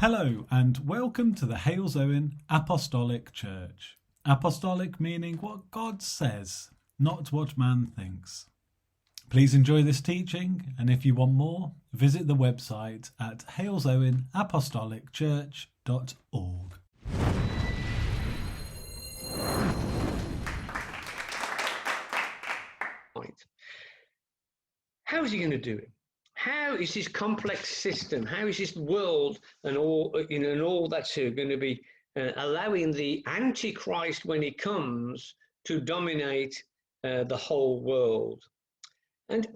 Hello and welcome to the Hales Owen Apostolic Church. Apostolic meaning what God says, not what man thinks. Please enjoy this teaching, and if you want more, visit the website at halesowenapostolicchurch.org. How is he going to do it? How is this complex system? How is this world and all that's going to be allowing the Antichrist, when he comes, to dominate the whole world? And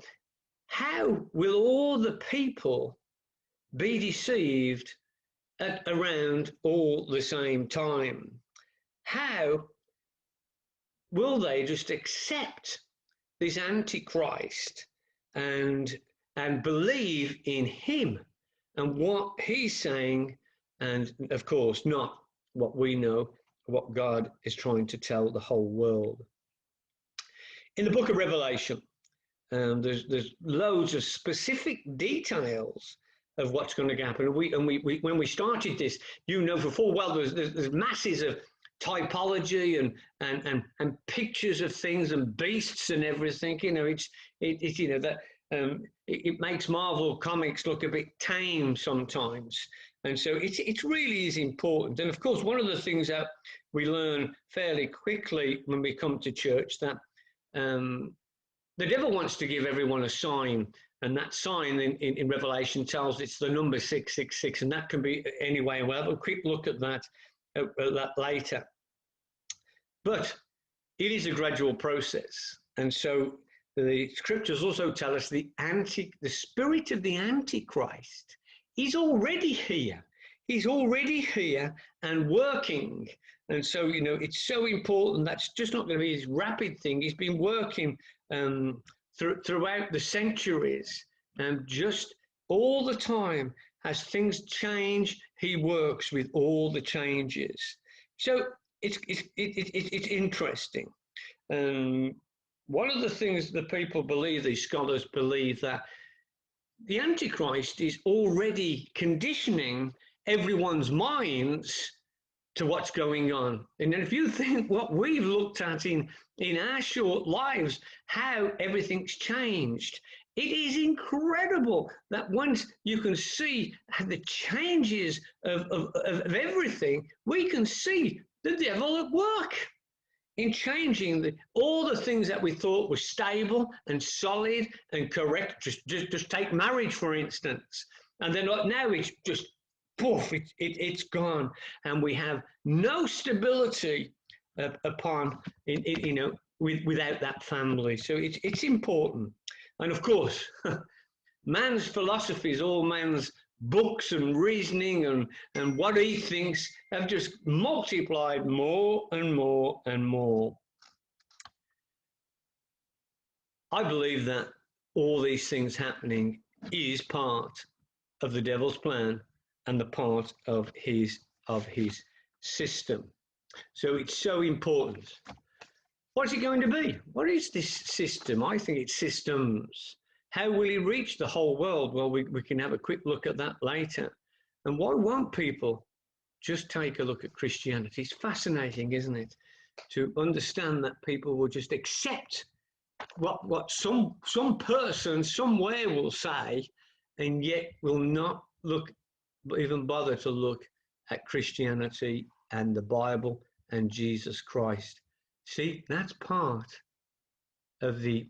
how will all the people be deceived at around all the same time? How will they just accept this Antichrist and believe in him and what he's saying, and of course not what we know, what God is trying to tell the whole world? In the book of Revelation, there's loads of specific details of what's going to happen. And when we started this, for full well there's masses of typology and pictures of things and beasts and everything. It makes Marvel comics look a bit tame sometimes, and so it really is important. And of course, one of the things that we learn fairly quickly when we come to church, that the devil wants to give everyone a sign, and that sign in Revelation tells it's the number 666, and that can be anyway. We'll have a quick look at that later. But it is a gradual process, and so the scriptures also tell us the spirit of the Antichrist is already here. He's already here and working. And so, it's so important. That's just not going to be his rapid thing. He's been working throughout the centuries, and just all the time, as things change, he works with all the changes. So it's interesting. One of the things that people believe, these scholars believe, that the Antichrist is already conditioning everyone's minds to what's going on. And if you think what we've looked at in our short lives, how everything's changed, it is incredible that once you can see the changes of everything, we can see the devil at work in changing all the things that we thought were stable and solid and correct. Just take marriage, for instance. And then now it's just poof, it's gone. And we have no stability without that family. So it's important. And of course, man's philosophy is all man's books and reasoning and what he thinks have just multiplied more and more and more. I believe that all these things happening is part of the devil's plan and the part of his system. So it's so important. What's it going to be? What is this system? I think it's systems. How will he reach the whole world? Well, we can have a quick look at that later. And why won't people just take a look at Christianity? It's fascinating, isn't it? To understand that people will just accept what some person somewhere will say, and yet will not even bother to look at Christianity and the Bible and Jesus Christ. See, that's part of the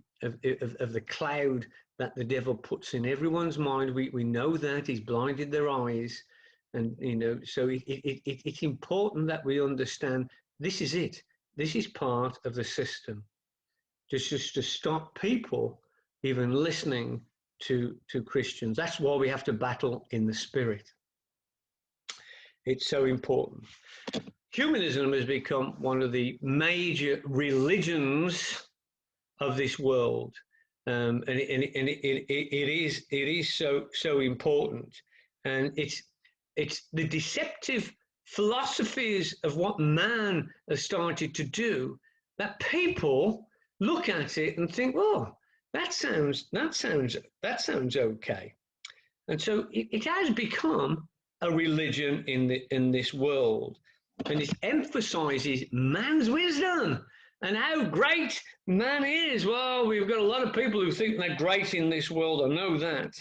cloud that the devil puts in everyone's mind. We know that he's blinded their eyes, and so it's important that we understand this is it. This is part of the system, just to stop people even listening to Christians. That's why we have to battle in the spirit. It's so important. Humanism has become one of the major religions of this world, and it is so important. And it's the deceptive philosophies of what man has started to do that people look at it and think, oh, that sounds okay. And so it has become a religion in this world. And it emphasizes man's wisdom and how great man is. Well, we've got a lot of people who think they're great in this world, I know that.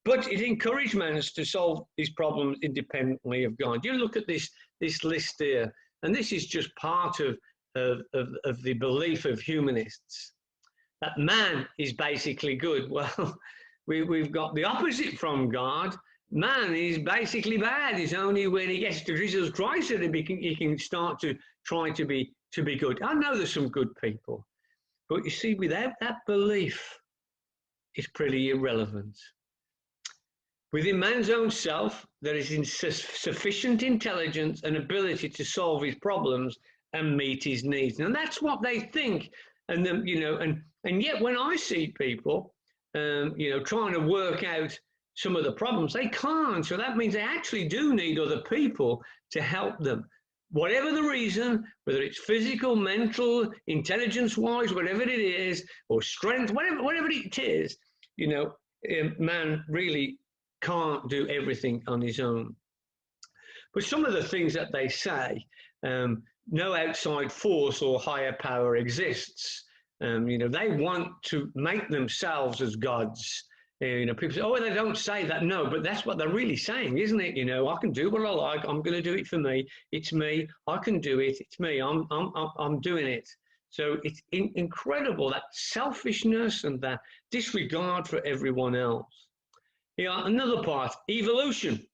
But it encouraged man to solve these problems independently of God. You look at this list here, and this is just part of the belief of humanists, that man is basically good. Well, we've got the opposite from God. Man is basically bad. It's only when he gets to Jesus Christ that he can start to try to be good. I know there's some good people, but you see, without that belief, it's pretty irrelevant. Within man's own self, there is sufficient intelligence and ability to solve his problems and meet his needs. And that's what they think. And then, and yet when I see people, trying to work out some of the problems, they can't. So that means they actually do need other people to help them. Whatever the reason, whether it's physical, mental, intelligence-wise, whatever it is, or strength, whatever it is, man really can't do everything on his own. But some of the things that they say, no outside force or higher power exists. They want to make themselves as gods. People say, oh, they don't say that. No, but that's what they're really saying, isn't it? I can do what I like. I'm going to do it for me. It's me. I can do it. It's me. I'm doing it. So it's incredible, that selfishness and that disregard for everyone else. Another part, evolution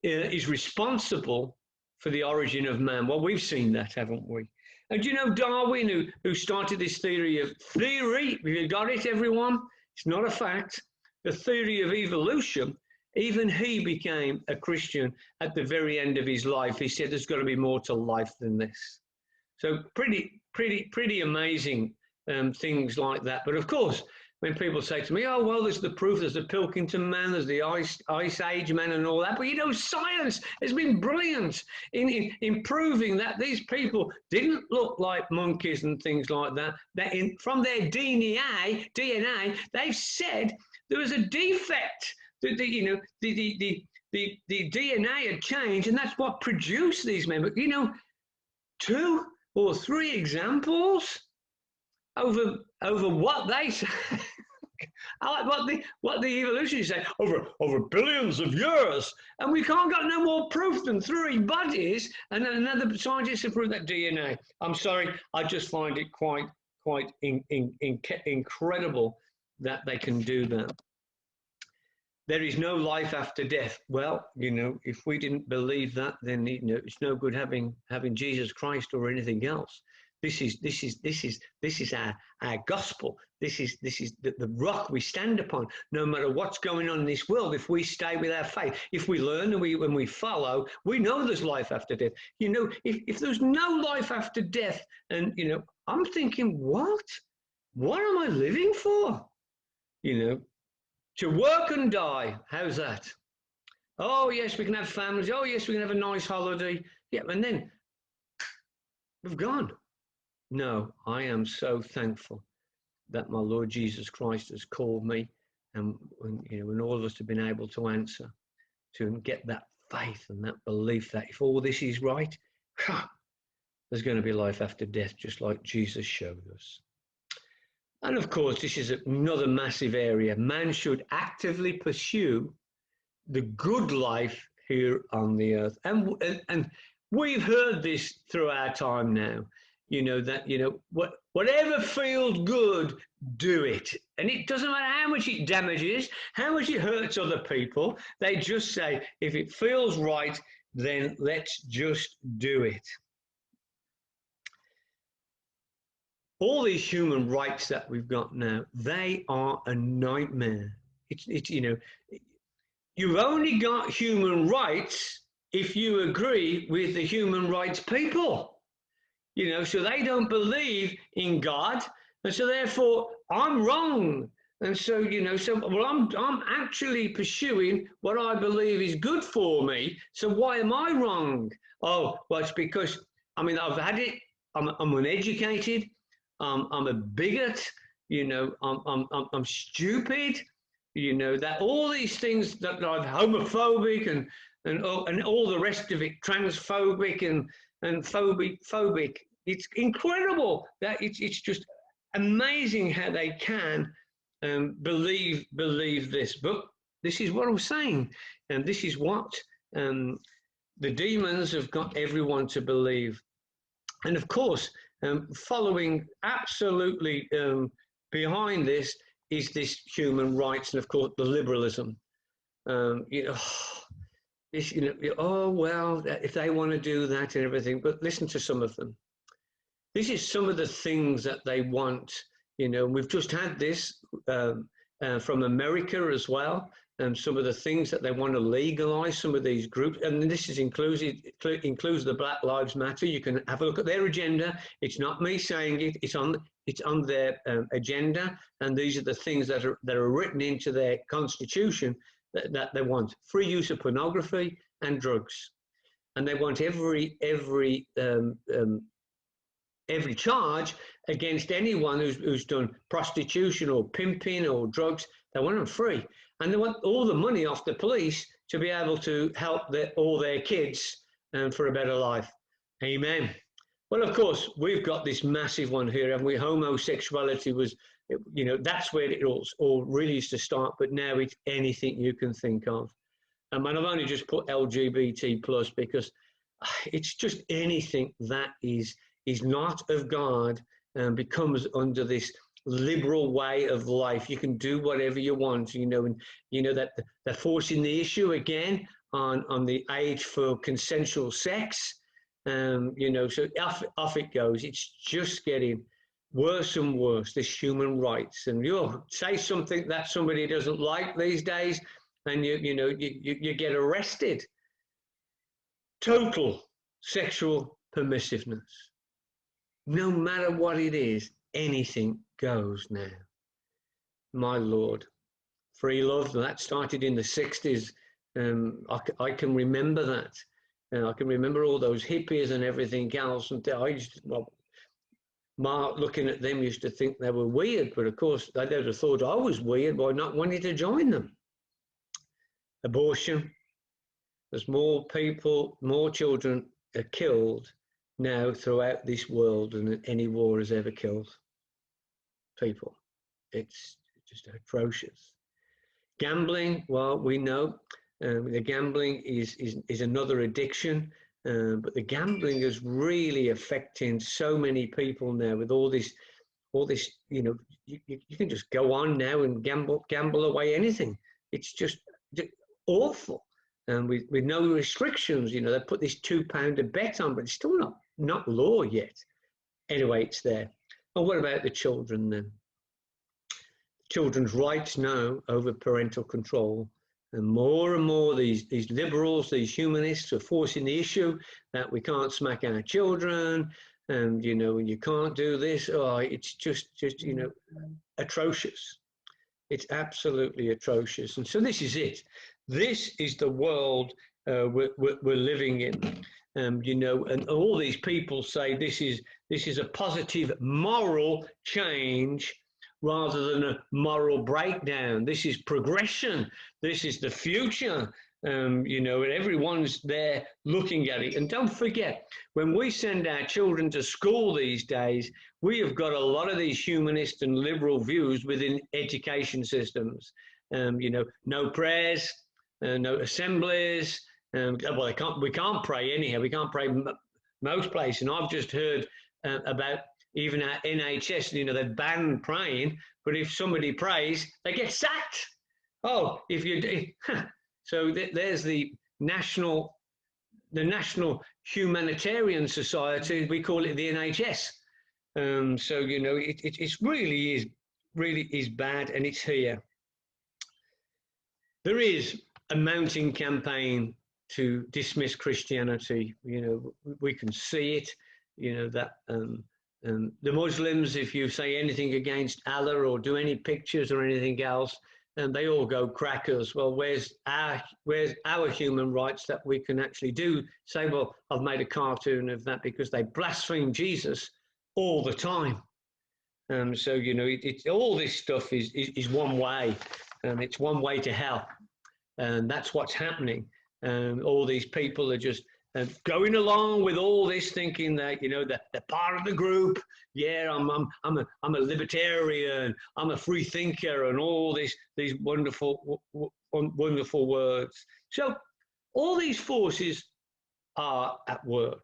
is responsible for the origin of man. Well, we've seen that, haven't we? And Darwin, who started this theory, you got it, everyone? It's not a fact. The theory of evolution, even he became a Christian at the very end of his life. He said there's got to be more to life than this. So pretty amazing things like that. But of course, when people say to me, oh, well, there's the proof, there's the Pilkington man, there's the Ice Age man and all that. But, science has been brilliant in proving that these people didn't look like monkeys and things like that. That from their DNA, they've said there was a defect. The DNA had changed, and that's what produced these men. But, 2 or 3 examples over what they say. I like what the evolutionists say, over billions of years, and we can't got no more proof than 3 bodies, and then another scientist have proved that DNA. I'm sorry, I just find it quite incredible that they can do that. There is no life after death. Well, if we didn't believe that, then it's no good having Jesus Christ or anything else. This is our gospel. This is the rock we stand upon. No matter what's going on in this world, if we stay with our faith, if we learn and we follow, we know there's life after death. If there's no life after death, and I'm thinking, what am I living for? To work and die. How's that? Oh yes, we can have families. Oh yes, we can have a nice holiday. Yeah, and then we've gone. No, I am so thankful that my Lord Jesus Christ has called me, and when all of us have been able to answer, to get that faith and that belief that if all this is right, there's going to be life after death, just like Jesus showed us. And of course, this is another massive area. Man should actively pursue the good life here on the earth, and we've heard this through our time now. Whatever feels good, do it. And it doesn't matter how much it damages, how much it hurts other people. They just say, if it feels right, then let's just do it. All these human rights that we've got now, they are a nightmare. You've only got human rights if you agree with the human rights people. So they don't believe in God, and so therefore I'm wrong. And so, I'm actually pursuing what I believe is good for me. So why am I wrong? Oh, well, it's because, I've had it. I'm uneducated. I'm a bigot. I'm stupid. That all these things that I'm homophobic and and all the rest of it, transphobic and phobic. It's incredible that it's just amazing how they can believe this. But this is what I'm saying, and this is what the demons have got everyone to believe. And of course, following absolutely behind this is this human rights, and of course the liberalism. Oh well, if they want to do that and everything, but listen to some of them. This is some of the things that they want. We've just had this from America as well, and some of the things that they want to legalize, some of these groups, and this includes the Black Lives Matter. You can have a look at their agenda. It's not me saying it. It's on their agenda, and these are the things that are written into their constitution that they want: free use of pornography and drugs, and they want every charge against anyone who's done prostitution or pimping or drugs. They want them free, and they want all the money off the police to be able to help all their kids for a better life. Amen. Well, of course, we've got this massive one here, and homosexuality was, that's where it all really used to start, but now it's anything you can think of. And I've only just put LGBT plus because it's just anything that is not of God and becomes under this liberal way of life. You can do whatever you want, and that they're forcing the issue again on the age for consensual sex. So off it goes. It's just getting worse and worse, this human rights. And you'll say something that somebody doesn't like these days, and you get arrested. Total sexual permissiveness. No matter what it is, anything goes now. My Lord. Free love, that started in the 60s. I can remember that. I can remember all those hippies and everything else. And Mark, looking at them, used to think they were weird. But of course, they'd have thought I was weird by not wanting to join them. Abortion. There's more people, more children are killed now throughout this world than any war has ever killed people. It's just atrocious. Gambling, well, we know the gambling is another addiction, but the gambling is really affecting so many people now with all this, you can just go on now and gamble away anything. It's just awful. And with no restrictions, they put this £2 a bet on, but it's still not law yet. Anyway, it's there. And what about the children then? Children's rights now over parental control. And more these liberals, these humanists are forcing the issue that we can't smack our children, and you can't do this. Oh, it's just atrocious. It's absolutely atrocious. And so this is it. This is the world we're living in. And all these people say this is a positive moral change rather than a moral breakdown. This is progression. This is the future. And everyone's there looking at it. And don't forget, when we send our children to school these days, we have got a lot of these humanist and liberal views within education systems. No prayers, no assemblies. We can't pray anyhow. We can't pray most places. And I've just heard about even at NHS, they've banned praying, but if somebody prays, they get sacked. Oh, so there's the National Humanitarian Society. We call it the NHS. So it's really is bad, and it's here. There is a mounting campaign to dismiss Christianity. We can see it. That the Muslims, if you say anything against Allah or do any pictures or anything else, and they all go crackers. Well, where's our human rights that we can actually say, well, I've made a cartoon of that, because they blaspheme Jesus all the time. So it's all this stuff is one way, it's one way to hell, and that's what's happening. All these people are just going along with all this, thinking that that they're part of the group. Yeah, I'm a libertarian. I'm a free thinker, and all these wonderful words. So all these forces are at work.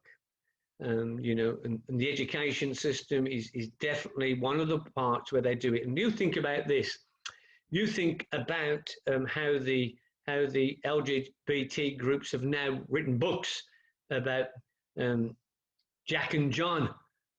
And the education system is definitely one of the parts where they do it. And you think about this. You think about how the LGBT groups have now written books about Jack and John,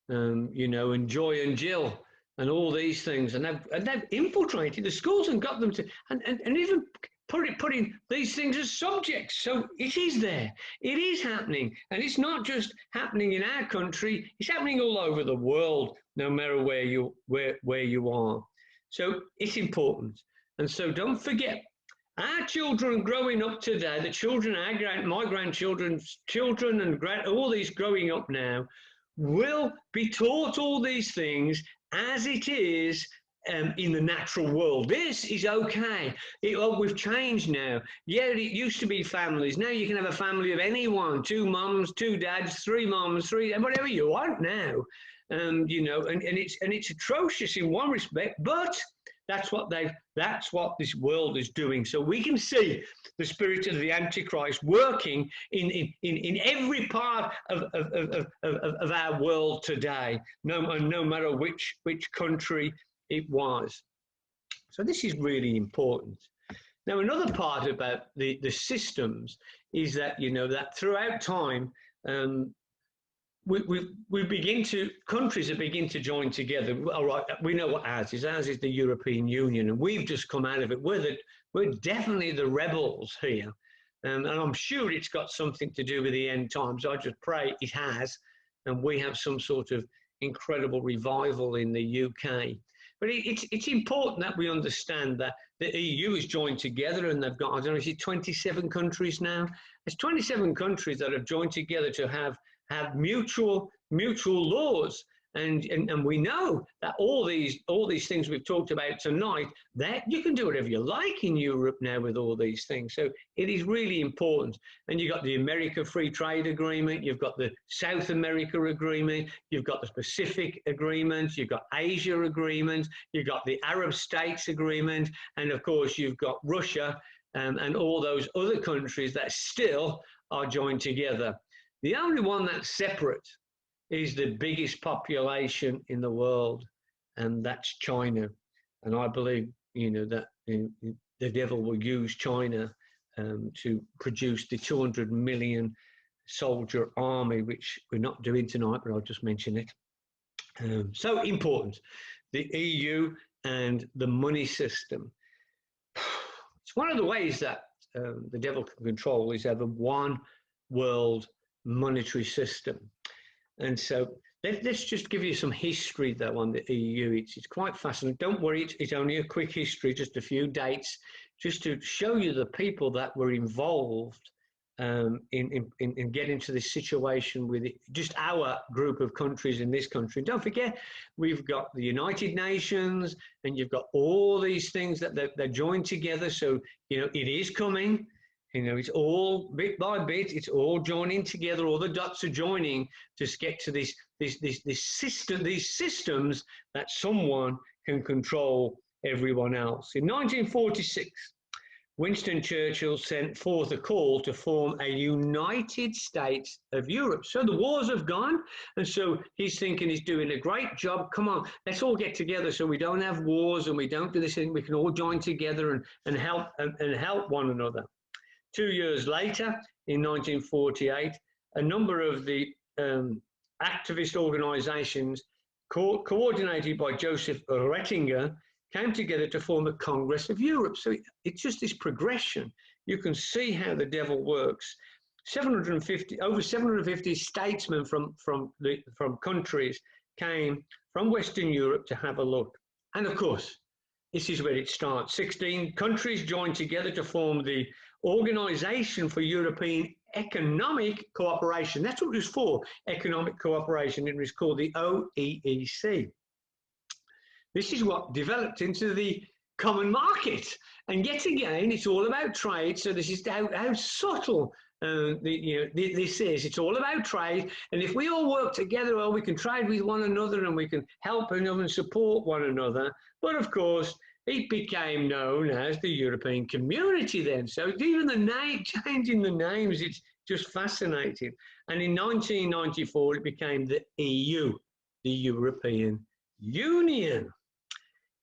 and Joy and Jill, and all these things, and they've infiltrated the schools and got them to, and even putting these things as subjects. So it is there, it is happening, and it's not just happening in our country; it's happening all over the world, no matter where you are. So it's important, and so don't forget. Our children growing up today, the children, my grandchildren's children, and all these growing up now, will be taught all these things as it is in the natural world. This is okay. We've changed now. Yeah, it used to be families. Now you can have a family of anyone: 2 mums, 2 dads, 3 mums, 3, whatever you want now. And it's atrocious in one respect, but that's what this world is doing. So we can see the spirit of the Antichrist working in every part of our world today, no matter which country it was. So this is really important. Now, another part about the systems is that that throughout time, countries are beginning to join together. All right, we know what ours is. Ours is the European Union, and we've just come out of it. We're definitely the rebels here, and I'm sure it's got something to do with the end times. I just pray it has, and we have some sort of incredible revival in the UK. But it's important that we understand that the EU is joined together, and they've got, I don't know, is it 27 countries now? There's 27 countries that have joined together to have mutual laws, and we know that all these things we've talked about tonight, that you can do whatever you like in Europe now with all these things. So it is really important. And you've got the America Free Trade Agreement, you've got the South America Agreement, you've got the Pacific Agreement, you've got Asia Agreement, you've got the Arab States Agreement, and of course you've got Russia and all those other countries that still are joined together. The only one that's separate is the biggest population in the world, and that's China. And I believe, that the devil will use China to produce the 200 million soldier army, which we're not doing tonight, but I'll just mention it. So important, the EU and the money system. It's one of the ways that the devil can control is have a one world monetary system. And so let's just give you some history though on the EU. It's quite fascinating. Don't worry, it's only a quick history, just a few dates, just to show you the people that were involved in getting to this situation with just our group of countries in this country. Don't forget, we've got the United Nations, and you've got all these things that they're joined together. So, it is coming. It's all bit by bit, it's all joining together. All the dots are joining to get to this system, these systems that someone can control everyone else. In 1946, Winston Churchill sent forth a call to form a United States of Europe. So the wars have gone, and so he's thinking he's doing a great job. Come on, let's all get together so we don't have wars and we don't do this thing. We can all join together and help one another. 2 years later, in 1948, a number of the activist organizations coordinated by Joseph Ratzinger came together to form a Congress of Europe. So it's just this progression. You can see how the devil works. Over 750 statesmen from countries came from Western Europe to have a look. And of course, this is where it starts. 16 countries joined together to form the Organization for European Economic Cooperation. That's what it was for, economic cooperation. It was called the OEEC. This is what developed into the common market. And yet again, it's all about trade. So this is how subtle this is. It's all about trade. And if we all work together, well, we can trade with one another and we can help another and support one another. But of course, it became known as the European Community then. So even the name, changing the names, it's just fascinating. And in 1994, it became the EU, the European Union.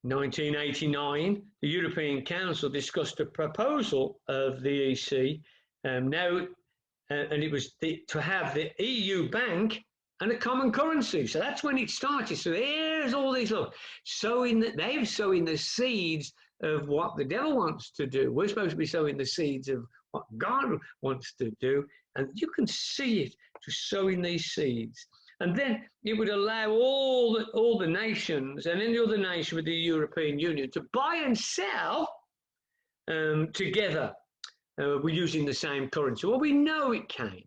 1989, the European Council discussed a proposal of the EC, and it was to have the EU bank and a common currency. So that's when it started. So there's all these, look, they're sowing the seeds of what the devil wants to do. We're supposed to be sowing the seeds of what God wants to do. And you can see it, just sowing these seeds. And then it would allow all the nations and any other nation with the European Union to buy and sell together. We're using the same currency. Well, we know it came.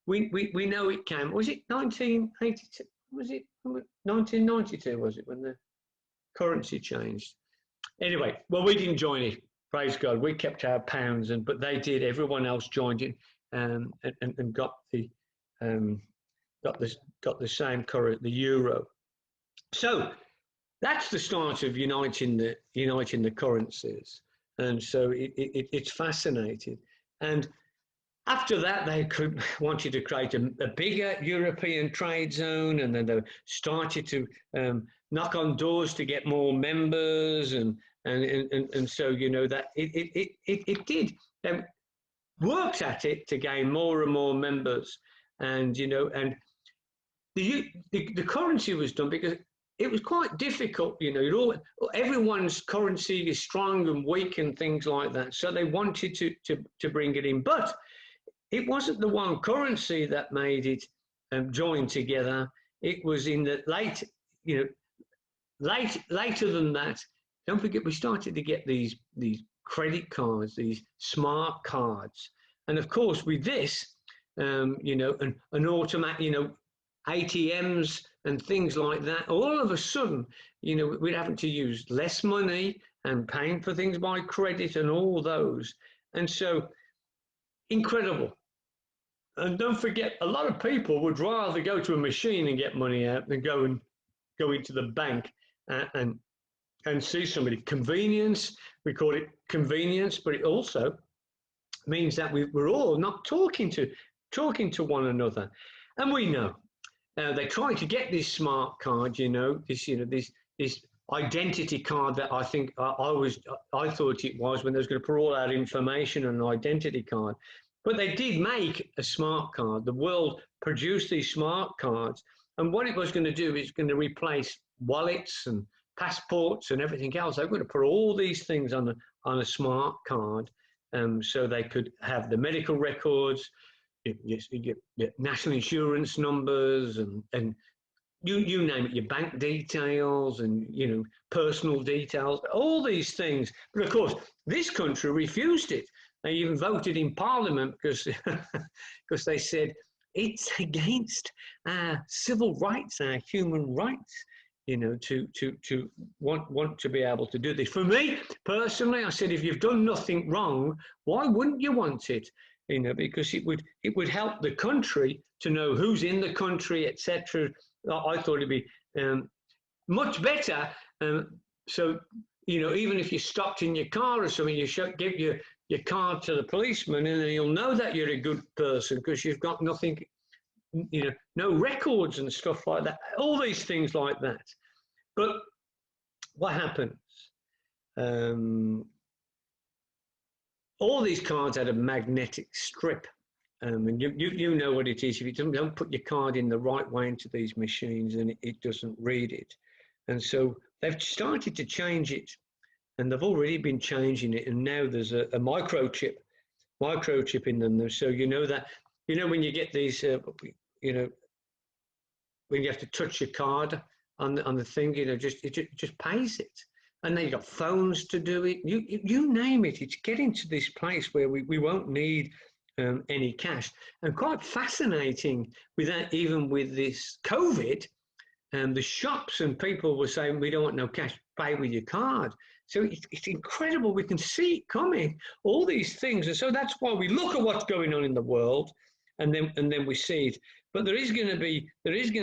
We know it came. Was it 1982? Was it 1992? Was it when the currency changed? Anyway, well, we didn't join it. Praise God. We kept our pounds, but they did. Everyone else joined it and got the same currency, the euro. So that's the start of uniting the currencies. And so it's fascinating. And after that, they wanted to create a bigger European trade zone, and then they started to knock on doors to get more members, and so that it did. They worked at it to gain more and more members, and and the currency was done because it was quite difficult. Everyone's currency is strong and weak and things like that. So they wanted to bring it in, but it wasn't the one currency that made it join together. It was in the later than that. Don't forget, we started to get these credit cards, these smart cards, and of course with this, an automatic, ATMs and things like that. All of a sudden, we're having to use less money and paying for things by credit and all those, and so incredible. And don't forget, a lot of people would rather go to a machine and get money out than go into the bank and see somebody. Convenience, we call it convenience, but it also means that we're all not talking to one another. And we know they try to get this smart card, this identity card that I think I thought it was when they was going to put all our information on an identity card. But they did make a smart card. The world produced these smart cards. And what it was going to do is going to replace wallets and passports and everything else. They were going to put all these things on a smart card, so they could have the medical records, your national insurance numbers, and you name it, your bank details and personal details, all these things. But of course, this country refused it. They even voted in Parliament because they said it's against our civil rights, our human rights, to want to be able to do this. For me personally, I said, if you've done nothing wrong, why wouldn't you want it? Because it would help the country to know who's in the country, etc. I thought it'd be much better. So even if you stopped in your car or something, you should give your card to the policeman, and then he'll know that you're a good person because you've got nothing, no records and stuff like that. All these things like that. But what happens? All these cards had a magnetic strip, and you know what it is. If you don't put your card in the right way into these machines, then it doesn't read it. And so they've started to change it, and they've already been changing it. And now there's a microchip in them. So that when you get these, when you have to touch your card on the thing, it just pays it. And then you've got phones to do it. You name it. It's getting to this place where we won't need any cash. And quite fascinating with that, even with this COVID, and the shops and people were saying, we don't want no cash, pay with your card. So it's incredible. We can see it coming, all these things. And so that's why we look at what's going on in the world, and then we see it. But there is going to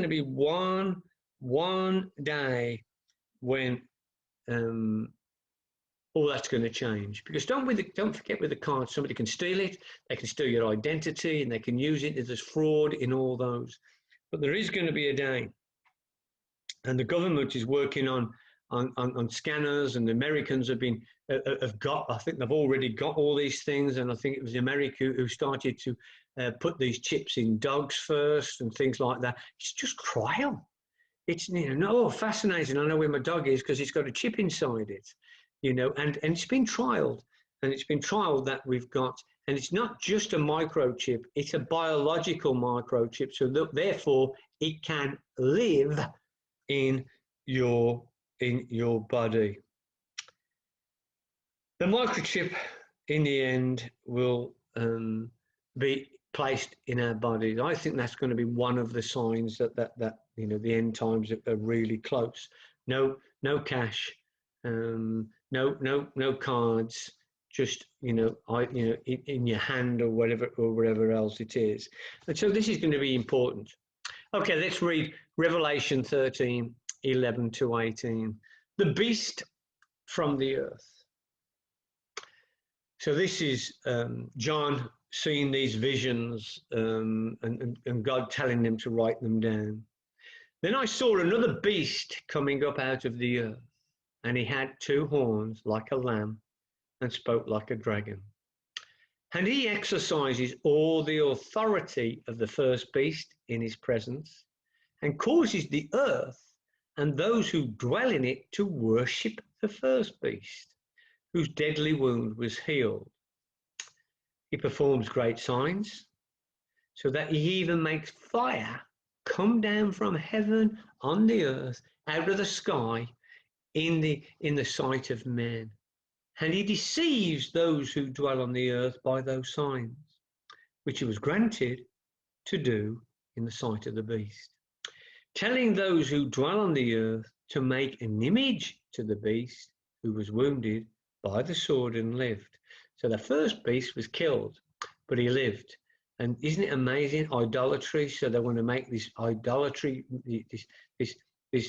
be one day when all that's going to change. Because don't forget, with the card, somebody can steal it, they can steal your identity, and they can use it. There's fraud in all those. But there is going to be a day, and the government is working on scanners, and the Americans have got, I think they've already got all these things, and I think it was America who started to put these chips in dogs first and things like that. It's just trial. It's, fascinating. I know where my dog is because it's got a chip inside it, and it's been trialed, and it's been trialed that we've got, and it's not just a microchip, it's a biological microchip. So therefore it can live in your body. The microchip in the end will be placed in our bodies. I think that's going to be one of the signs that the end times are really close. No cash, no cards, just in your hand or wherever else it is. And so this is going to be important. Okay, let's read Revelation 13:11 to 18. The beast from the earth. So this is John seeing these visions and God telling them to write them down. Then I saw another beast coming up out of the earth, and he had 2 horns like a lamb and spoke like a dragon. And he exercises all the authority of the first beast in his presence, and causes the earth and those who dwell in it to worship the first beast, whose deadly wound was healed. He performs great signs, so that he even makes fire come down from heaven on the earth, out of the sky, in the sight of men. And he deceives those who dwell on the earth by those signs, which he was granted to do in the sight of the beast, telling those who dwell on the earth to make an image to the beast who was wounded by the sword and lived. So the first beast was killed, but he lived. And isn't it amazing? Idolatry. So they want to make this idolatry, this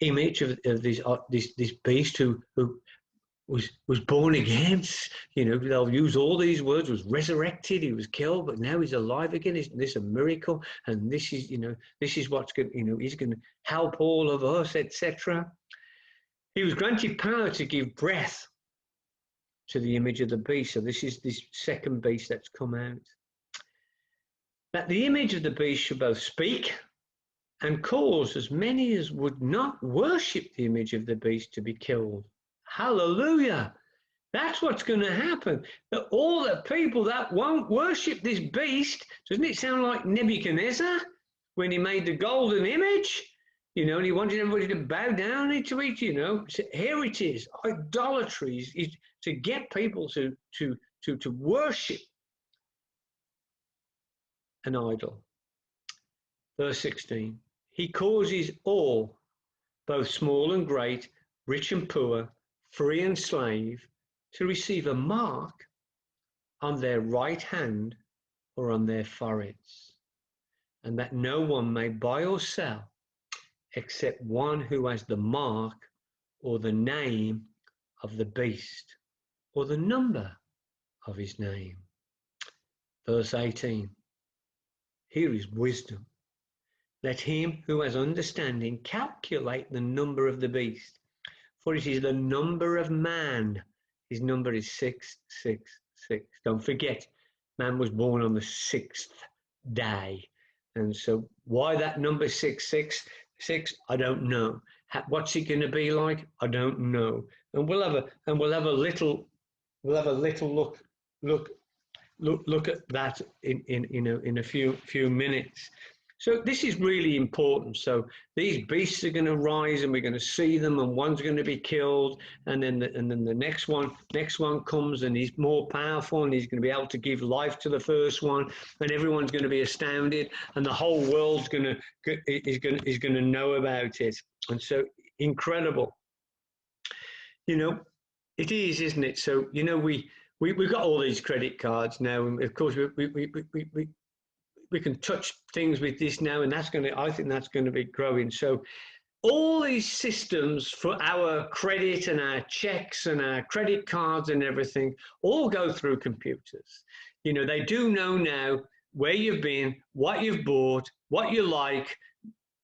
image of this beast who was born again. They'll use all these words. Was resurrected. He was killed, but now he's alive again. Isn't this a miracle? And this is what's good. He's going to help all of us, etc. He was granted power to give breath to the image of the beast. So this is this second beast that's come out. That the image of the beast should both speak and cause as many as would not worship the image of the beast to be killed. Hallelujah. That's what's going to happen. That all the people that won't worship this beast, doesn't it sound like Nebuchadnezzar when he made the golden image? And he wanted everybody to bow down into it, So here it is. Idolatry is to get people to worship an idol. Verse 16. He causes all, both small and great, rich and poor, free and slave, to receive a mark on their right hand or on their foreheads, and that no one may buy or sell except one who has the mark or the name of the beast or the number of his name. Verse 18. Here is wisdom. Let him who has understanding calculate the number of the beast, for it is the number of man. His number is 666. Don't forget, man was born on the 6th day. And so why that number 666? I don't know. What's it going to be like? I don't know. And we'll have a little look at that in a few minutes. So this is really important. So these beasts are going to rise, and we're going to see them, and one's going to be killed, and then the next one comes, and he's more powerful, and he's going to be able to give life to the first one, and everyone's going to be astounded, and the whole world's going to know about it. And so incredible, it is, isn't it? So we've got all these credit cards now, and of course we can touch things with this now, and I think that's going to be growing. So all these systems for our credit and our checks and our credit cards and everything all go through computers. They do know now where you've been, what you've bought, what you like,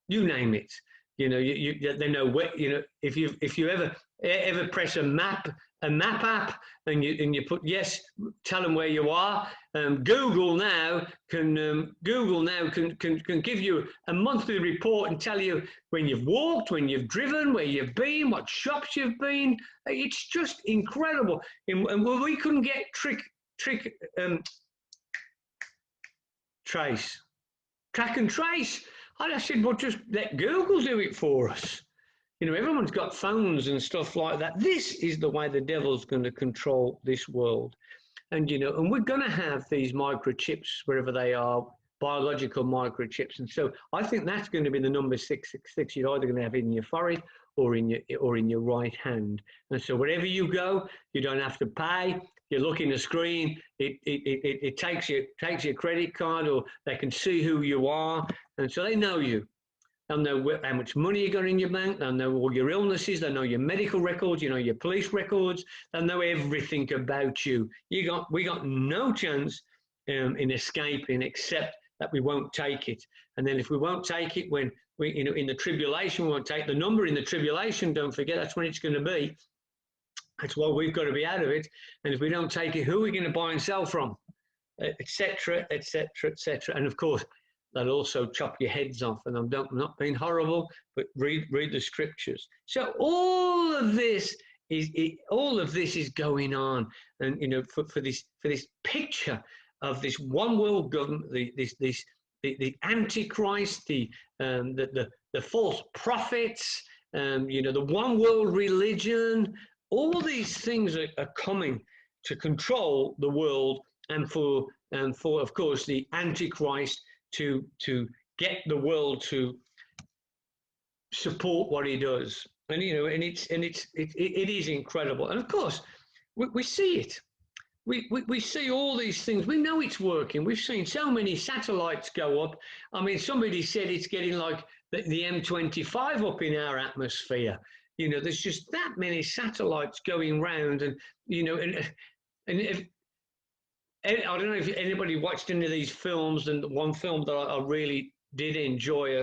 you name it. They know where, if you ever press a map app and you put yes, tell them where you are. Google now can give you a monthly report and tell you when you've walked, when you've driven, where you've been, what shops you've been. It's just incredible. And we couldn't get track and trace. I said, well, just let Google do it for us. Everyone's got phones and stuff like that. This is the way the devil's going to control this world. And, and we're going to have these microchips wherever they are, biological microchips. And so I think that's going to be the number 666. You're either going to have it in your forehead or in your right hand. And so wherever you go, you don't have to pay. You look in the screen, it takes your credit card, or they can see who you are. And so they know you. They'll know how much money you got in your bank. They'll know all your illnesses. They'll know your medical records. Your police records. They'll know everything about you. We got no chance in escaping, except that we won't take it. And then if we won't take it, when we, in the tribulation, we won't take the number in the tribulation. Don't forget, that's when it's going to be. That's why we've got to be out of it. And if we don't take it, who are we going to buy and sell from? Etc. Etc. Etc. And of course, they'll also chop your heads off. And I'm not being horrible, but read the scriptures. So all of this is going on, and for this picture of this one world government, the Antichrist, the false prophets, the one world religion. All these things are coming to control the world, and for of course the Antichrist to get the world to support what he does. And it is incredible. And of course we see it. We see all these things. We know it's working. We've seen so many satellites go up. I mean, somebody said it's getting like the M25 up in our atmosphere. There's just that many satellites going round, and if I don't know if anybody watched any of these films, and one film that I really did enjoy,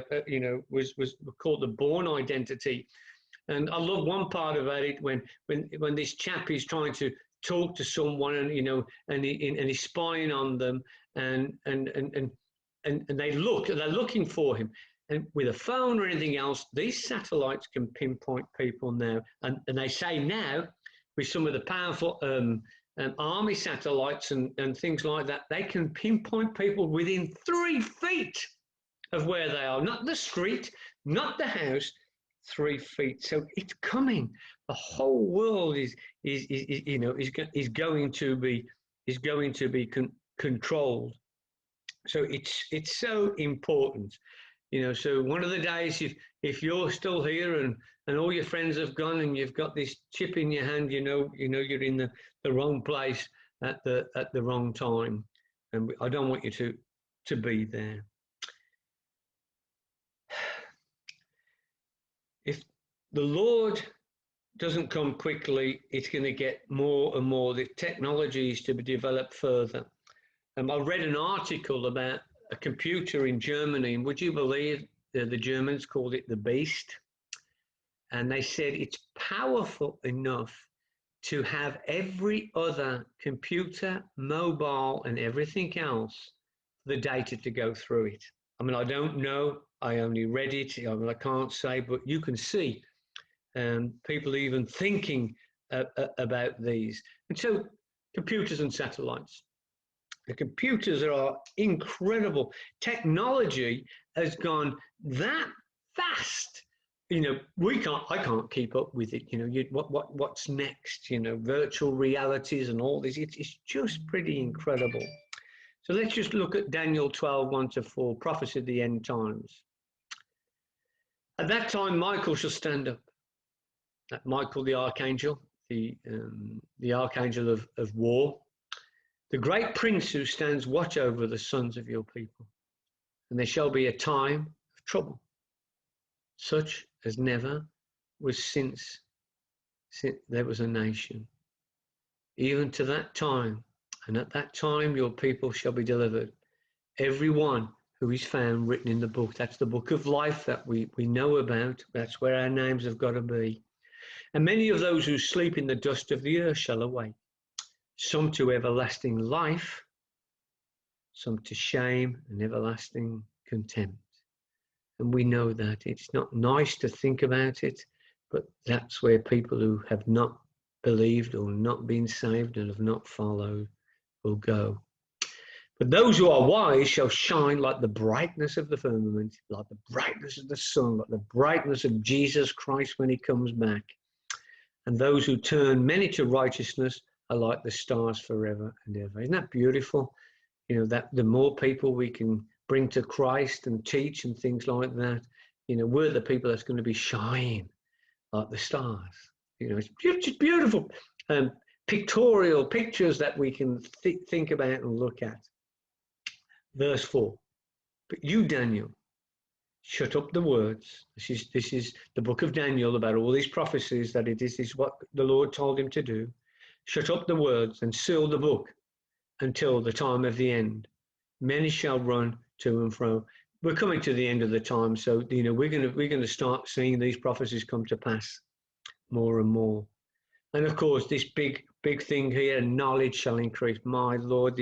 was called The Bourne Identity, and I love one part about it when this chap is trying to talk to someone, and he's spying on them, and they're looking for him. And with a phone or anything else, these satellites can pinpoint people now. And they say now, with some of the powerful army satellites and things like that, they can pinpoint people within 3 feet of where they are. Not the street, not the house, 3 feet. So it's coming. The whole world is going to be controlled. So it's so important. So one of the days, if you're still here and all your friends have gone and you've got this chip in your hand, you're in the wrong place at the wrong time, and I don't want you to be there. If the Lord doesn't come quickly, it's going to get more and more. The technology is to be developed further. I read an article about a computer in Germany, and would you believe the Germans called it the Beast? And they said it's powerful enough to have every other computer, mobile, and everything else, the data to go through it. I mean, I don't know. I only read it. I can't say, but you can see people even thinking about these. And so computers and satellites. The computers are incredible. Technology has gone that fast. I can't keep up with it. What's next? Virtual realities and all this. It's just pretty incredible. So let's just look at Daniel 12, 1-4, prophecy of the end times. At that time, Michael shall stand up. That Michael, the archangel, the archangel of war, the great prince who stands watch over the sons of your people. And there shall be a time of trouble, such as never was since there was a nation. Even to that time, and at that time your people shall be delivered, every one who is found written in the book. That's the book of life that we know about. That's where our names have got to be. And many of those who sleep in the dust of the earth shall awake, some to everlasting life, some to shame and everlasting contempt. And we know that it's not nice to think about it, but that's where people who have not believed or not been saved and have not followed will go. But those who are wise shall shine like the brightness of the firmament, like the brightness of the sun, like the brightness of Jesus Christ when he comes back. And those who turn many to righteousness are like the stars forever and ever. Isn't that beautiful? That the more people we can bring to Christ and teach and things like that, we're the people that's going to be shining like the stars. It's just beautiful pictorial pictures that we can think about and look at. Verse 4, but you, Daniel, shut up the words. This is the book of Daniel about all these prophecies that this is what the Lord told him to do. Shut up the words and seal the book until the time of the end. Many shall run to and fro. We're coming to the end of the time, so we're going to start seeing these prophecies come to pass more and more. And of course, this big thing here, knowledge shall increase. My Lord,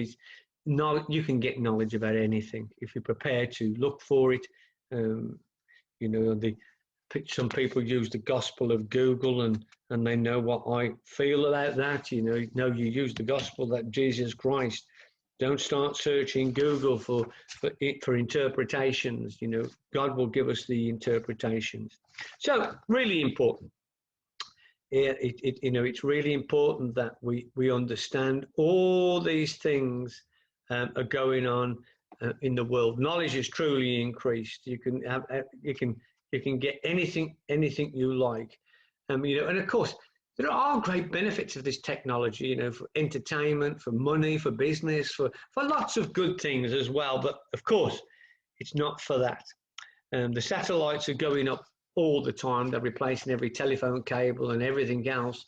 knowledge, you can get knowledge about anything if you're prepared to look for it. Some people use the gospel of Google and they know what I feel about that. You use the gospel that Jesus Christ. Don't start searching Google for interpretations. God will give us the interpretations. So really important. It's really important that we understand all these things are going on in the world. Knowledge is truly increased. You can get anything you like, and of course there are great benefits of this technology. For entertainment, for money, for business, for lots of good things as well. But of course, it's not for that. The satellites are going up all the time. They're replacing every telephone cable and everything else.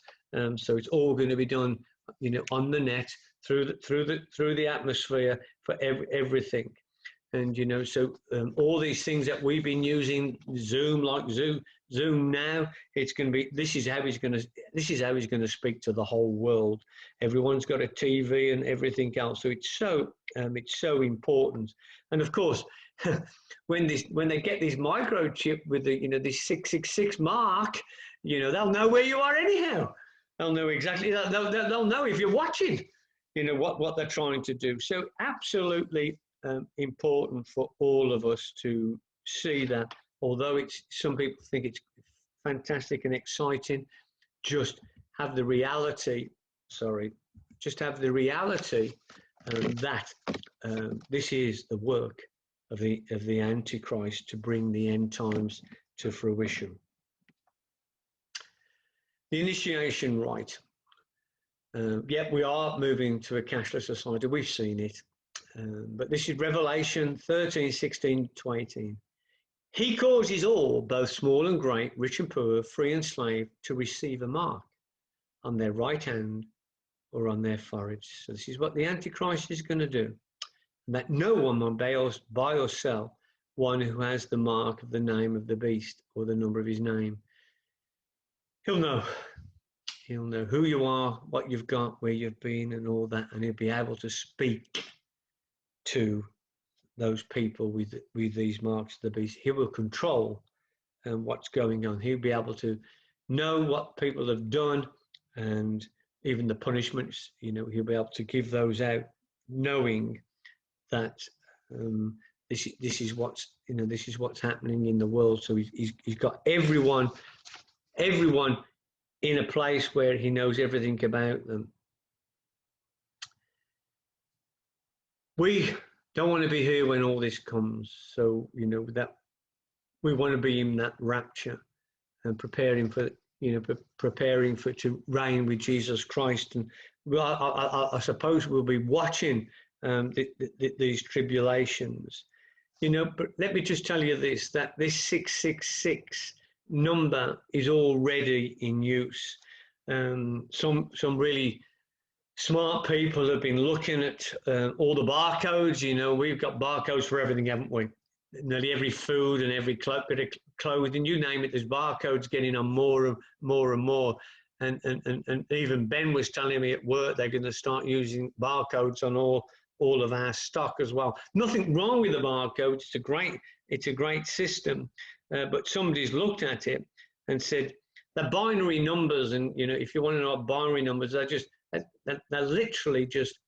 So it's all going to be done, on the net through the atmosphere for everything. And so all these things that we've been using, Zoom now, it's going to be. This is how he's going to speak to the whole world. Everyone's got a TV and everything else. So it's so important. And of course, when they get this microchip with this 666 mark, they'll know where you are anyhow. They'll know exactly. They'll know if you're watching. What they're trying to do. So absolutely important for all of us to see that. Although some people think it's fantastic and exciting, just have the reality. That this is the work of the Antichrist to bring the end times to fruition. The initiation rite. We are moving to a cashless society. We've seen it. But this is Revelation 13, 16 to 18. He causes all, both small and great, rich and poor, free and slave, to receive a mark on their right hand or on their foreheads. So this is what the Antichrist is going to do. That no one will buy or sell one who has the mark of the name of the beast or the number of his name. He'll know who you are, what you've got, where you've been, and all that, and he'll be able to speak to those people with these marks of the beast. He will control what's going on. He'll be able to know what people have done, and even the punishments. He'll be able to give those out knowing that this is what's happening in the world. So he's got everyone in a place where he knows everything about them. We don't want to be here when all this comes. So, that we want to be in that rapture and preparing for to reign with Jesus Christ. And I suppose we'll be watching these tribulations, but let me just tell you this, that this 666 number is already in use. Some really smart people have been looking at all the barcodes. We've got barcodes for everything, haven't we? Nearly every food and every bit of clothing, you name it, there's barcodes getting on more and more. And even Ben was telling me at work they're going to start using barcodes on all of our stock as well. Nothing wrong with the barcode. It's a great system. But somebody's looked at it and said the binary numbers, and if you want to know what binary numbers are, they're literally just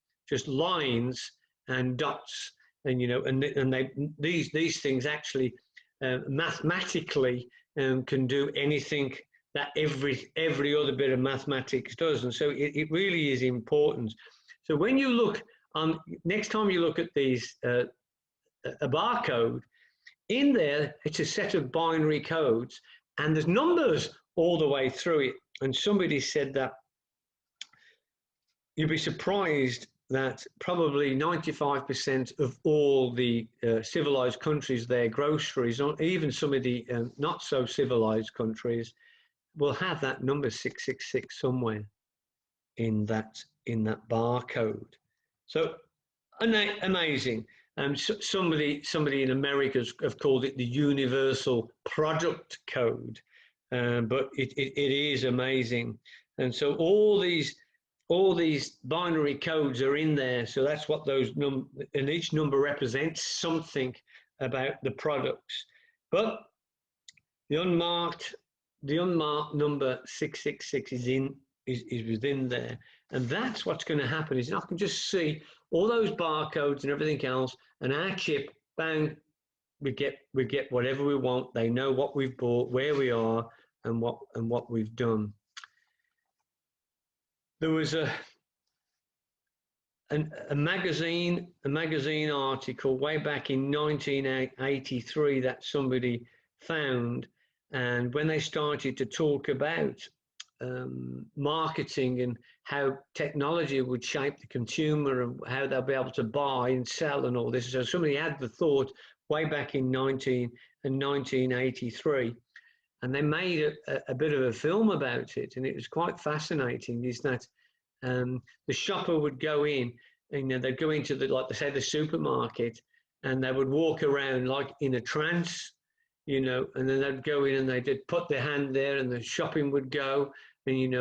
lines and dots, and these things actually mathematically can do anything that every other bit of mathematics does. And so it really is important. So when you look next time you look at these a barcode, in there it's a set of binary codes, and there's numbers all the way through it. And somebody said that you'd be surprised that probably 95% of all the civilized countries, their groceries, or even some of the not so civilized countries, will have that number 666 somewhere in that barcode. So amazing. Somebody in America have called it the universal product code, but it is amazing. And so all these binary codes are in there. So that's what those and each number represents something about the products. But the unmarked number 666 is within there. And that's what's going to happen, is I can just see all those barcodes and everything else, and our chip, bang, we get whatever we want. They know what we've bought, where we are, and what we've done. There was a magazine article way back in 1983 that somebody found, and when they started to talk about marketing and how technology would shape the consumer and how they'll be able to buy and sell and all this. So somebody had the thought way back in 1983, and they made a bit of a film about it, and it was quite fascinating. Is that the shopper would go in, and they'd go into the supermarket, and they would walk around like in a trance, and then they'd go in and they'd put their hand there, and the shopping would go. And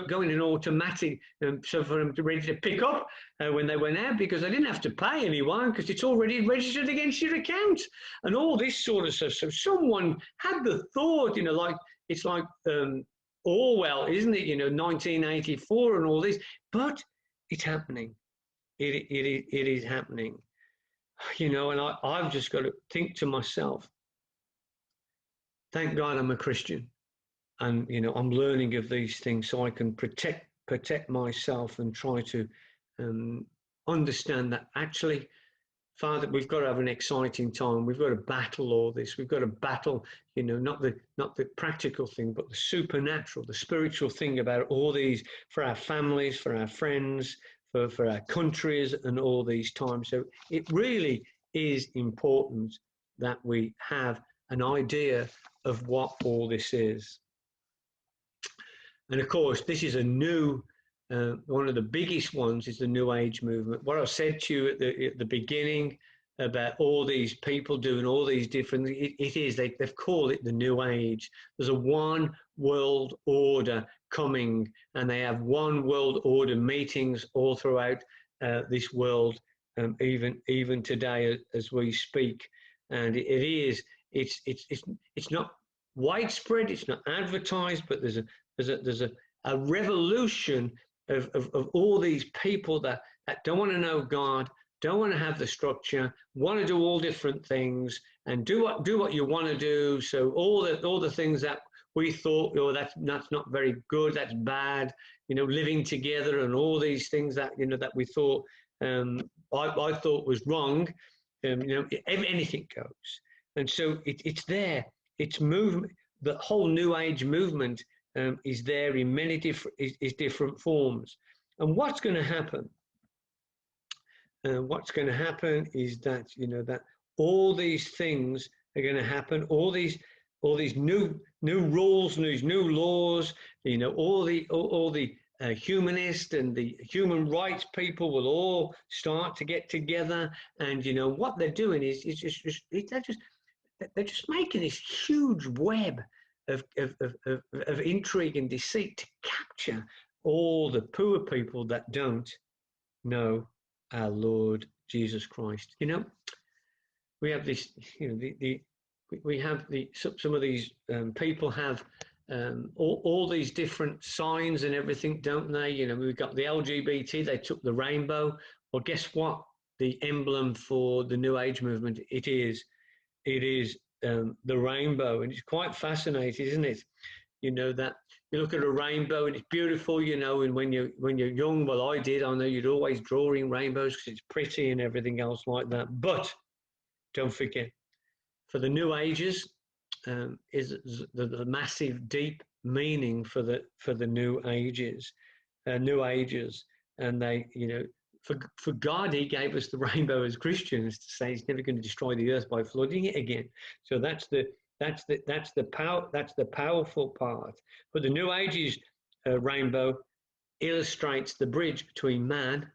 going in automatic, so for them to ready to pick up when they went out, because they didn't have to pay anyone because it's already registered against your account and all this sort of stuff. So someone had the thought, it's like Orwell, isn't it? 1984 and all this, but it's happening. It is happening. And I've just got to think to myself, thank God I'm a Christian. And, I'm learning of these things so I can protect myself and try to understand that actually, Father, we've got to have an exciting time. We've got to battle all this. We've got to battle, not the practical thing, but the supernatural, the spiritual thing about all these, for our families, for our friends, for our countries and all these times. So it really is important that we have an idea of what all this is. And of course, this is a new, one of the biggest ones is the New Age movement. What I said to you at the beginning about all these people doing all these different, they've called it the New Age. There's a one world order coming, and they have one world order meetings all throughout this world, even today as we speak. And it's not widespread, it's not advertised, but there's a revolution of all these people that don't want to know God, don't want to have the structure, want to do all different things, and do what you want to do. So all the things that we thought, oh, that's not very good, that's bad, living together and all these things that that we thought I thought was wrong. Anything goes, and so it's there. It's movement. The whole New Age movement is there in many different forms. And what's going to happen? What's going to happen is that that all these things are going to happen. All these new rules, these new laws. All the humanists and the human rights people will all start to get together, and what they're doing is they're just making this huge web of intrigue and deceit to capture all the poor people that don't know our Lord Jesus Christ. We have this, we have some of these people have all these different signs and everything, don't they? We've got the LGBT, they took the rainbow. Well, guess what? The emblem for the New Age movement, it is the rainbow, and it's quite fascinating, isn't it? That you look at a rainbow and it's beautiful, and when you're young, well, I know you'd always drawing rainbows because it's pretty and everything else like that. But don't forget, for the New Ages, is the massive, deep meaning for the New Ages, and they, for God, He gave us the rainbow as Christians to say He's never going to destroy the earth by flooding it again. So that's the powerful part. But the New Ages rainbow illustrates the bridge between man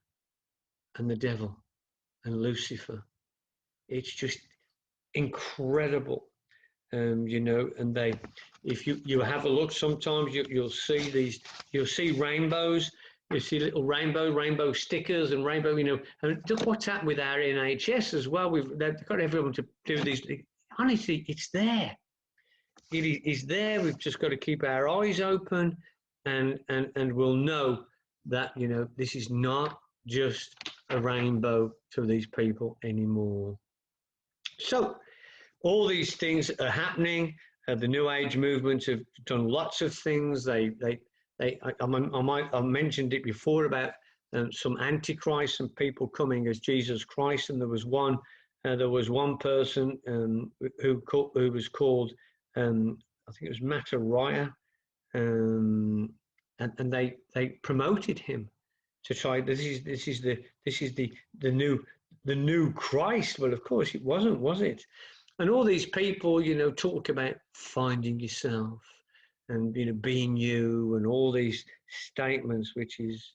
and the devil and Lucifer. It's just incredible, and if you have a look, sometimes you'll see rainbows. You see little rainbow stickers and rainbow, and look what's happened with our NHS as well. They've got everyone to do these. Honestly, it's there. It is there. We've just got to keep our eyes open, and we'll know that this is not just a rainbow to these people anymore. So all these things are happening. The New Age movements have done lots of things. I mentioned it before about some Antichrist and people coming as Jesus Christ, and there was one person who was called I think it was Matariah, and they promoted him to try. This is the new Christ. Well, of course it wasn't, was it? And all these people, talk about finding yourself and being you, and all these statements, which is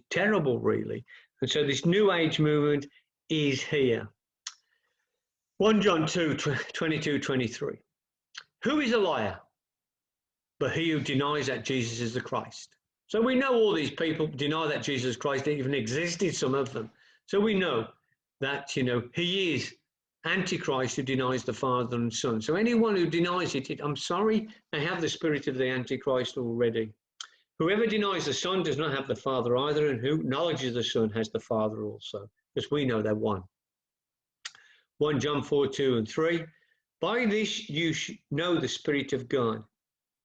terrible, really. And so this New Age movement is here. 1 John 2, 22, 23. Who is a liar but he who denies that Jesus is the Christ? So we know all these people deny that Jesus Christ even existed, some of them. So we know that, he is Antichrist who denies the Father and Son. So anyone who denies it, I'm sorry, they have the spirit of the Antichrist already. Whoever denies the Son does not have the Father either, and who acknowledges the Son has the Father also, because we know they're one. 1 John 4, 2 and 3. By this you know the Spirit of God.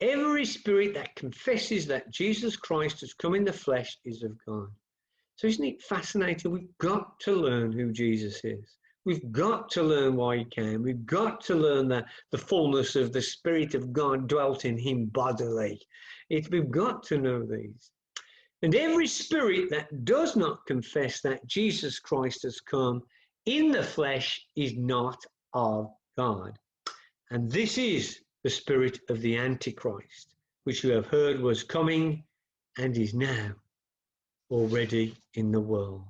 Every spirit that confesses that Jesus Christ has come in the flesh is of God. So isn't it fascinating? We've got to learn who Jesus is. We've got to learn why he came. We've got to learn that the fullness of the Spirit of God dwelt in him bodily. We've got to know these. And every spirit that does not confess that Jesus Christ has come in the flesh is not of God. And this is the spirit of the Antichrist, which you have heard was coming and is now already in the world.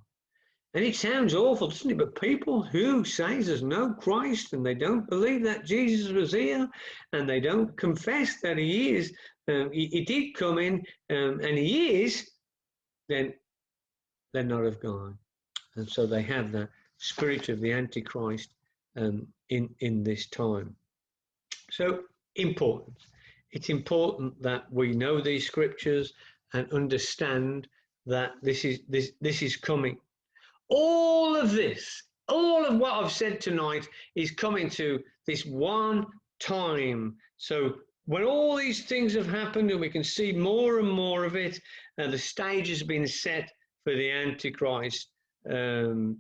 And it sounds awful, doesn't it? But people who say there's no Christ and they don't believe that Jesus was here and they don't confess that he is, he did come in and he is, then they're not of God. And so they have that spirit of the Antichrist in this time. So important. It's important that we know these scriptures. and understand that this is coming. All of this, all of what I've said tonight is coming to this one time. So when all these things have happened and we can see more and more of it, the stage has been set for the Antichrist to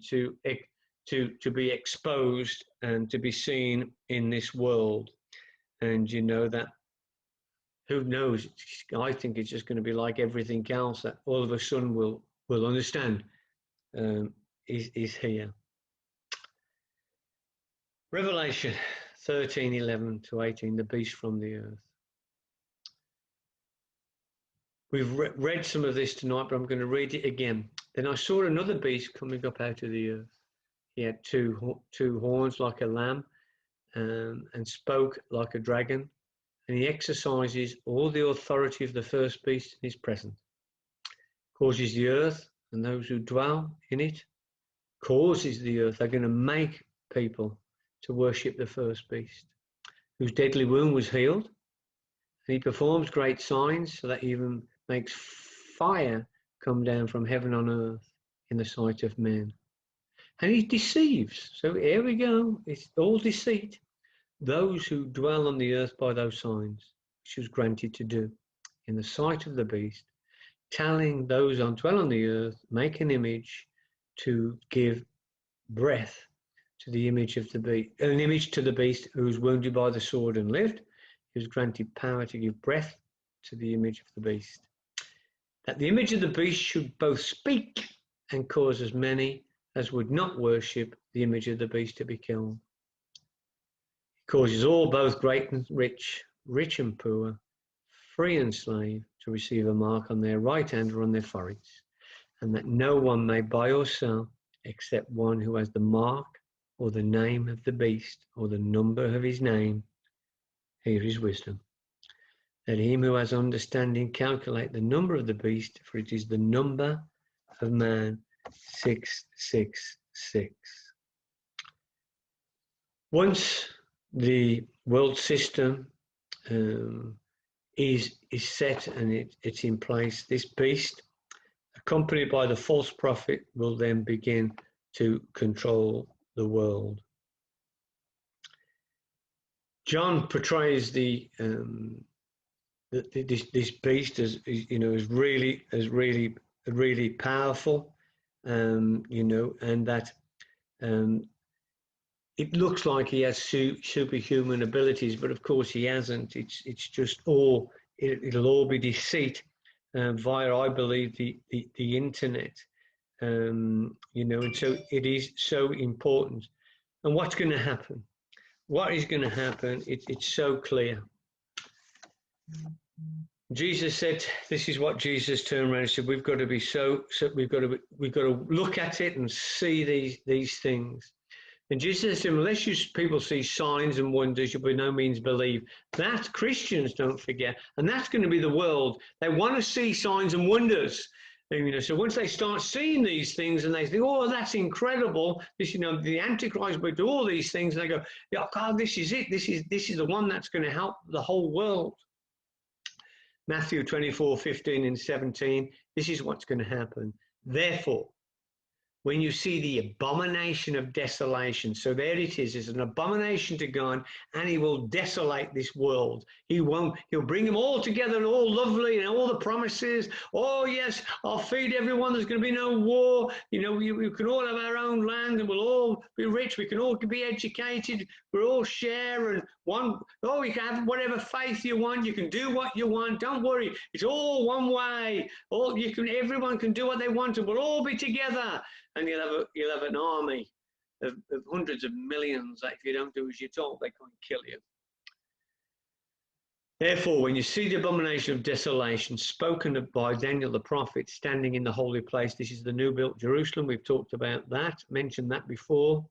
be exposed and to be seen in this world. And you know that, who knows? I think it's just going to be like everything else, that all of a sudden we'll understand is here. Revelation 13:11 to 18, the beast from the earth. We've read some of this tonight, but I'm going to read it again. Then I saw another beast coming up out of the earth. He had two horns like a lamb, and spoke like a dragon, and he exercises all the authority of the first beast in his presence. Causes the earth and those who dwell in it, causes the earth. They're going to make people to worship the first beast, whose deadly wound was healed. And he performs great signs, so that he even makes fire come down from heaven on earth in the sight of men. And he deceives. So here we go. It's all deceit. Those who dwell on the earth by those signs, which was granted to do in the sight of the beast, telling those who dwell on the earth, make an image to give breath to the image of the beast, an image to the beast who was wounded by the sword and lived. He was granted power to give breath to the image of the beast, that the image of the beast should both speak and cause as many as would not worship the image of the beast to be killed. He causes all, both great and rich, rich and poor, free and slave, to receive a mark on their right hand or on their foreheads, and that no one may buy or sell except one who has the mark or the name of the beast or the number of his name. Here is wisdom. Let him who has understanding calculate the number of the beast, for it is the number of man, 666. Once the world system is set and it's in place, this beast, accompanied by the false prophet, will then begin to control the world. John portrays this beast as, you know, as really powerful, you know, and that it looks like he has superhuman abilities, but of course he hasn't. It's just all, it'll all be deceit via, I believe, the internet, you know, and so it is so important. And what's going to happen? What is going to happen? It's so clear. Jesus said, this is what Jesus turned around and said, we've got to be we've got to look at it and see these things. And Jesus said, unless people see signs and wonders, you by no means believe. That Christians don't forget. And that's going to be the world. They want to see signs and wonders. And, you know, so once they start seeing these things and they think, oh, that's incredible. This, you know, the Antichrist will do all these things. And they go, yeah, God, this is it. This is the one that's going to help the whole world. Matthew 24:15 and 17. This is what's going to happen. Therefore, when you see the abomination of desolation, so there it is, it's an abomination to God, and he will desolate this world. He'll bring them all together and all lovely and all the promises. Oh yes, I'll feed everyone. There's going to be no war. You know, we can all have our own land and we'll all be rich. We can all be educated. We'll all share and you can have whatever faith you want. You can do what you want. Don't worry. It's all one way. Everyone can do what they want and we'll all be together. And you'll have an army of hundreds of millions that if you don't do as you're told, they can't kill you. Therefore, when you see the abomination of desolation spoken of by Daniel the prophet standing in the holy place, this is the new built Jerusalem. We've talked about that, mentioned that before.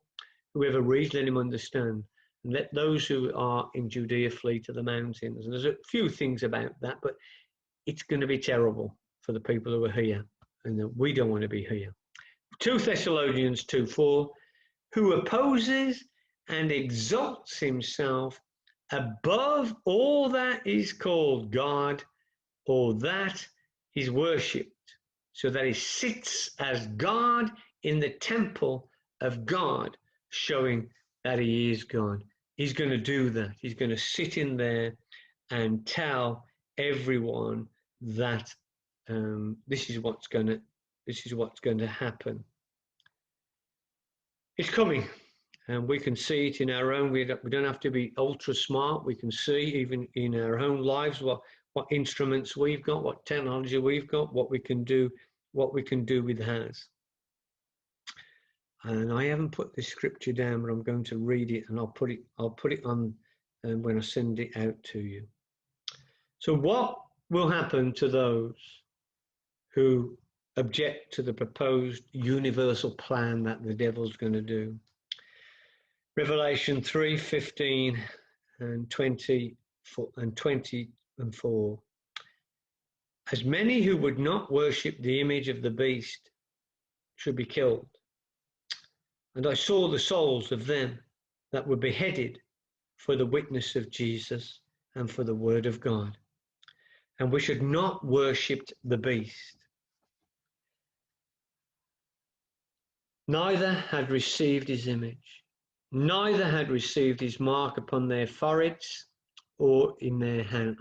Whoever reads, let him understand. And let those who are in Judea flee to the mountains. And there's a few things about that, but it's going to be terrible for the people who are here. And we don't want to be here. 2 Thessalonians 2:4, who opposes and exalts himself above all that is called God or that He's worshipped so that he sits as God in the temple of God, showing that he is God. He's going to do that. He's going to sit in there and tell everyone that this is what's going to happen. It's coming, and we can see it in our own. We don't have to be ultra smart. We can see even in our own lives what instruments we've got, what technology we've got, what we can do with hands. And I haven't put this scripture down, but I'm going to read it, and I'll put it on when I send it out to you. So what will happen to those who object to the proposed universal plan that the devil's going to do? Revelation 3:15 and 24. As many who would not worship the image of the beast should be killed. And I saw the souls of them that were beheaded for the witness of Jesus and for the word of God. And we should not worship the beast. Neither had received his image, neither had received his mark upon their foreheads or in their hands.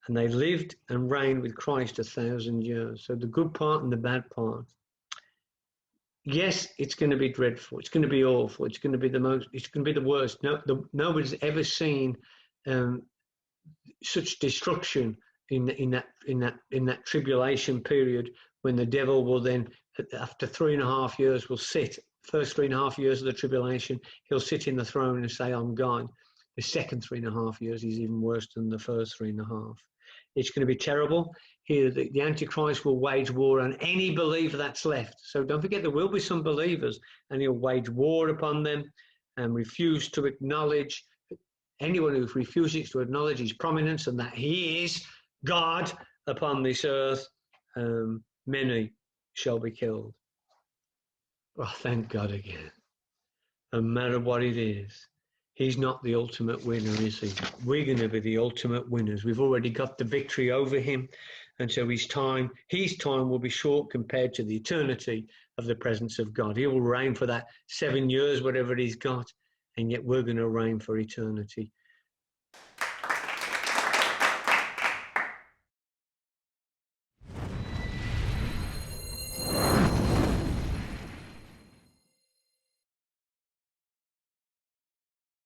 And they lived and reigned with Christ 1,000 years. So the good part and the bad part. Yes, it's going to be dreadful. It's going to be awful. It's going to be the worst. Nobody's ever seen such destruction in that tribulation period, when the devil will then, after 3.5 years, will sit. First 3.5 years of the tribulation, he'll sit in the throne and say, "I'm God." The second 3.5 years is even worse than the first 3.5. It's going to be terrible. Here, the Antichrist will wage war on any believer that's left. So don't forget, there will be some believers, and he'll wage war upon them and refuse to acknowledge. Anyone who refuses to acknowledge his prominence and that he is God upon this earth, many shall be killed. Oh, thank God again. No matter what it is, he's not the ultimate winner, is he? We're going to be the ultimate winners. We've already got the victory over him. And so his time will be short compared to the eternity of the presence of God. He will reign for that 7 years, whatever he's got. And yet we're going to reign for eternity.